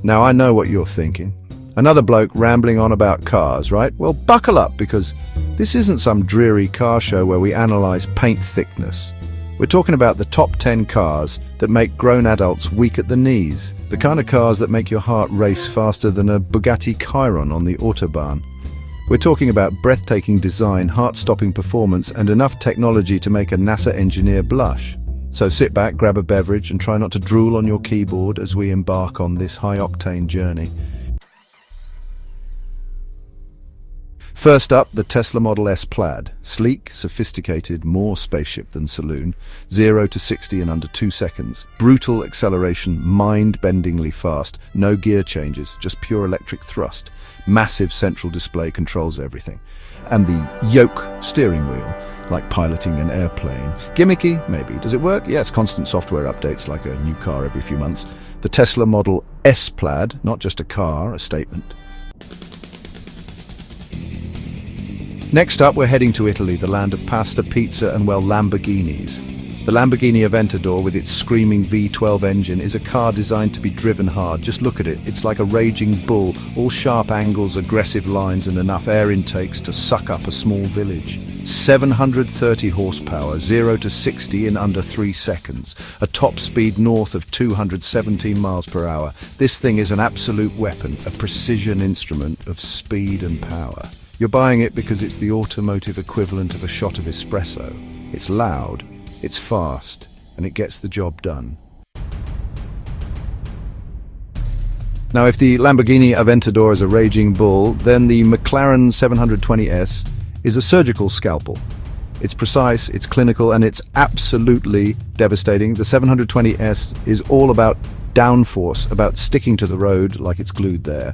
Now I know what you're thinking. Another bloke rambling on about cars, right? Well, buckle up, because this isn't some dreary car show where we analyze paint thickness. We're talking about the top 10 cars that make grown adults weak at the knees. The kind of cars that make your heart race faster than a Bugatti Chiron on the Autobahn. We're talking about breathtaking design, heart-stopping performance, and enough technology to make a NASA engineer blush. So sit back, grab a beverage, and try not to drool on your keyboard as we embark on this high-octane journey. First up, the Tesla Model S Plaid. Sleek, sophisticated, more spaceship than saloon. 0 to 60 in under 2 seconds. Brutal acceleration, mind-bendingly fast. No gear changes, just pure electric thrust. Massive central display controls everything. And the yoke steering wheel, like piloting an airplane. Gimmicky? Maybe. Does it work? Yes, constant software updates like a new car every few months. The Tesla Model S Plaid, not just a car, a statement. Next up, we're heading to Italy, the land of pasta, pizza, and, well, Lamborghinis. The Lamborghini Aventador, with its screaming V12 engine, is a car designed to be driven hard. Just look at it. It's like a raging bull, all sharp angles, aggressive lines, and enough air intakes to suck up a small village. 730 horsepower, 0 to 60 in under 3 seconds. A top speed north of 217 miles per hour. This thing is an absolute weapon, a precision instrument of speed and power. You're buying it because it's the automotive equivalent of a shot of espresso. It's loud, it's fast, and it gets the job done. Now, if the Lamborghini Aventador is a raging bull, then the McLaren 720S is a surgical scalpel. It's precise, it's clinical, and it's absolutely devastating. The 720S is all about downforce, about sticking to the road like it's glued there.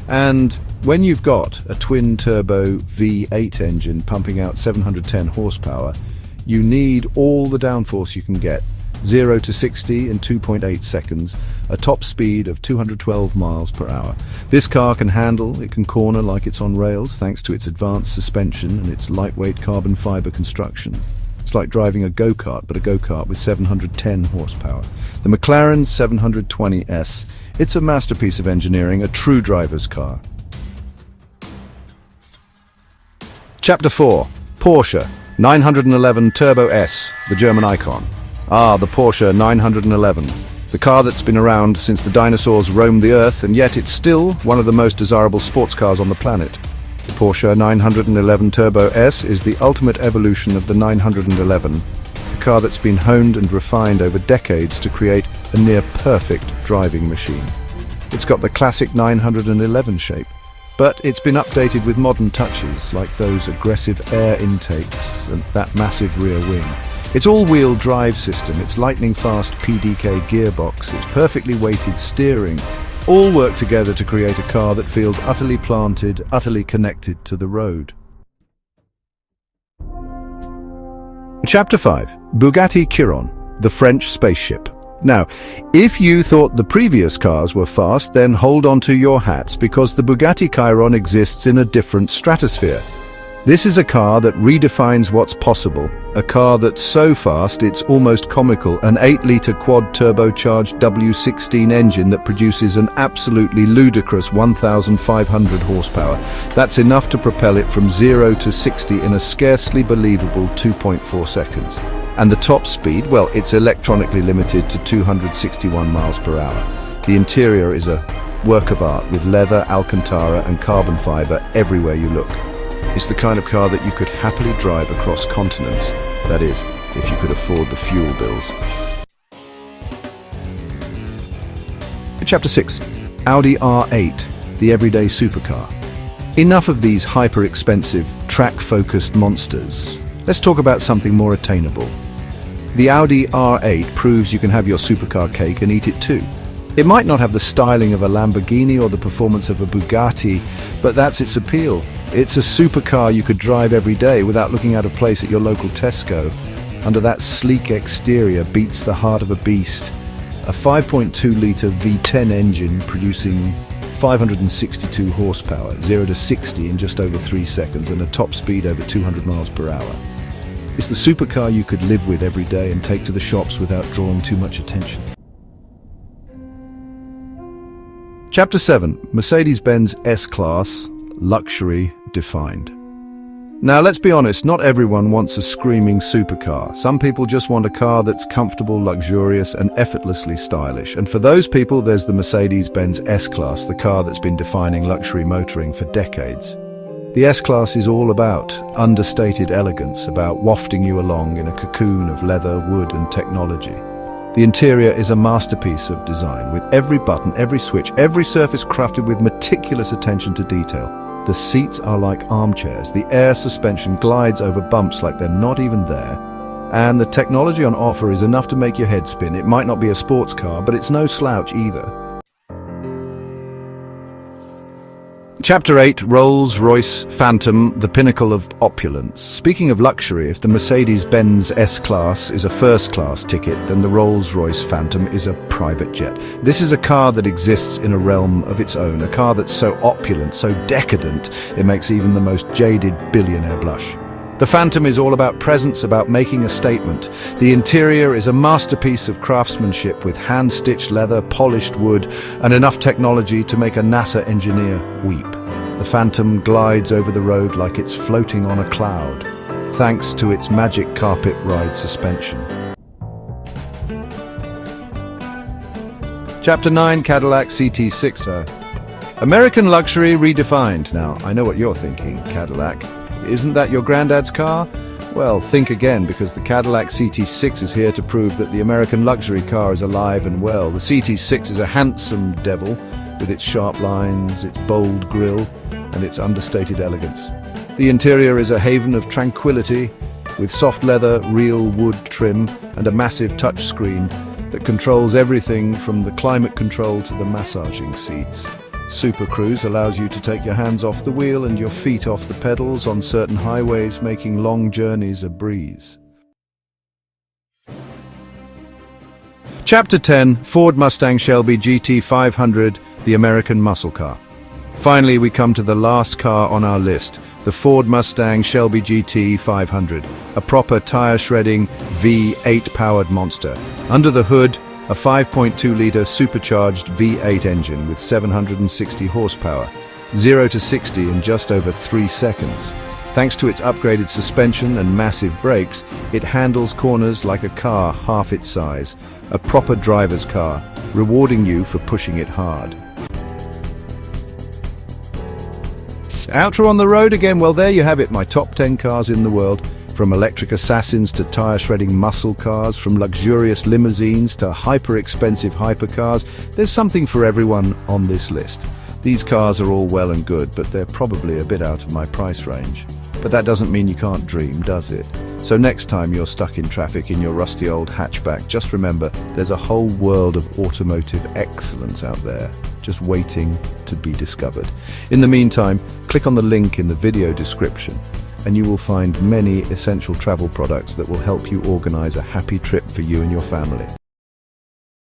And when you've got a twin-turbo V8 engine pumping out 710 horsepower, you need all the downforce you can get. 0 to 60 in 2.8 seconds, a top speed of 212 miles per hour. This car can handle, it can corner like it's on rails thanks to its advanced suspension and its lightweight carbon fiber construction. It's like driving a go-kart, but a go-kart with 710 horsepower. The McLaren 720S, it's a masterpiece of engineering, a true driver's car. Chapter 4. Porsche 911 Turbo S, the German icon. Ah, the Porsche 911. The car that's been around since the dinosaurs roamed the earth, and yet it's still one of the most desirable sports cars on the planet. The Porsche 911 Turbo S is the ultimate evolution of the 911, a car that's been honed and refined over decades to create a near-perfect driving machine. It's got the classic 911 shape, but it's been updated with modern touches like those aggressive air intakes and that massive rear wing. Its all-wheel drive system, its lightning-fast PDK gearbox, its perfectly weighted steering, all work together to create a car that feels utterly planted, utterly connected to the road. Chapter 5. Bugatti Chiron, the French Spaceship. Now, if you thought the previous cars were fast, then hold on to your hats, because the Bugatti Chiron exists in a different stratosphere. This is a car that redefines what's possible, a car that's so fast it's almost comical, an 8-litre quad-turbocharged W16 engine that produces an absolutely ludicrous 1,500 horsepower. That's enough to propel it from 0 to 60 in a scarcely believable 2.4 seconds. And the top speed, well, it's electronically limited to 261 miles per hour. The interior is a work of art with leather, Alcantara and carbon fiber everywhere you look. It's the kind of car that you could happily drive across continents, that is, if you could afford the fuel bills. Chapter 6. Audi R8, the everyday supercar. Enough of these hyper-expensive, track-focused monsters. Let's talk about something more attainable. The Audi R8 proves you can have your supercar cake and eat it too. It might not have the styling of a Lamborghini or the performance of a Bugatti, but that's its appeal. It's a supercar you could drive every day without looking out of place at your local Tesco. Under that sleek exterior beats the heart of a beast. A 5.2-litre V10 engine producing 562 horsepower, 0 to 60 in just over 3 seconds, and a top speed over 200 miles per hour. It's the supercar you could live with every day and take to the shops without drawing too much attention. Chapter 7. Mercedes-Benz S-Class, Luxury Defined. Now let's be honest, not everyone wants a screaming supercar. Some people just want a car that's comfortable, luxurious, and effortlessly stylish. And for those people, there's the Mercedes-Benz S-Class, the car that's been defining luxury motoring for decades. The S-Class is all about understated elegance, about wafting you along in a cocoon of leather, wood, and technology. The interior is a masterpiece of design, with every button, every switch, every surface crafted with meticulous attention to detail. The seats are like armchairs, the air suspension glides over bumps like they're not even there, and the technology on offer is enough to make your head spin. It might not be a sports car, but it's no slouch either. Chapter 8. Rolls-Royce Phantom, the Pinnacle of Opulence. Speaking of luxury, if the Mercedes-Benz S-Class is a first-class ticket, then the Rolls-Royce Phantom is a private jet. This is a car that exists in a realm of its own, a car that's so opulent, so decadent, it makes even the most jaded billionaire blush. The Phantom is all about presence, about making a statement. The interior is a masterpiece of craftsmanship with hand-stitched leather, polished wood, and enough technology to make a NASA engineer weep. The Phantom glides over the road like it's floating on a cloud, thanks to its magic carpet ride suspension. Chapter 9. Cadillac CT6. American luxury redefined. Now, I know what you're thinking, Cadillac. Isn't that your granddad's car? Well, think again, because the Cadillac CT6 is here to prove that the American luxury car is alive and well. The CT6 is a handsome devil with its sharp lines, its bold grille, and its understated elegance. The interior is a haven of tranquility with soft leather, real wood trim, and a massive touchscreen that controls everything from the climate control to the massaging seats. Super Cruise allows you to take your hands off the wheel and your feet off the pedals on certain highways, making long journeys a breeze. Chapter 10. Ford Mustang Shelby GT500, the American muscle car. Finally, we come to the last car on our list, the Ford Mustang Shelby GT500, a proper tire-shredding V8-powered monster. Under the hood, a 5.2-litre supercharged V8 engine with 760 horsepower, 0 to 60 in just over 3 seconds. Thanks to its upgraded suspension and massive brakes, it handles corners like a car half its size, a proper driver's car, rewarding you for pushing it hard. Outro on the road again. Well, there you have it, my top 10 cars in the world. From electric assassins to tire-shredding muscle cars, from luxurious limousines to hyper-expensive hypercars, there's something for everyone on this list. These cars are all well and good, but they're probably a bit out of my price range. But that doesn't mean you can't dream, does it? So next time you're stuck in traffic in your rusty old hatchback, just remember there's a whole world of automotive excellence out there, just waiting to be discovered. In the meantime, click on the link in the video description, and you will find many essential travel products that will help you organize a happy trip for you and your family.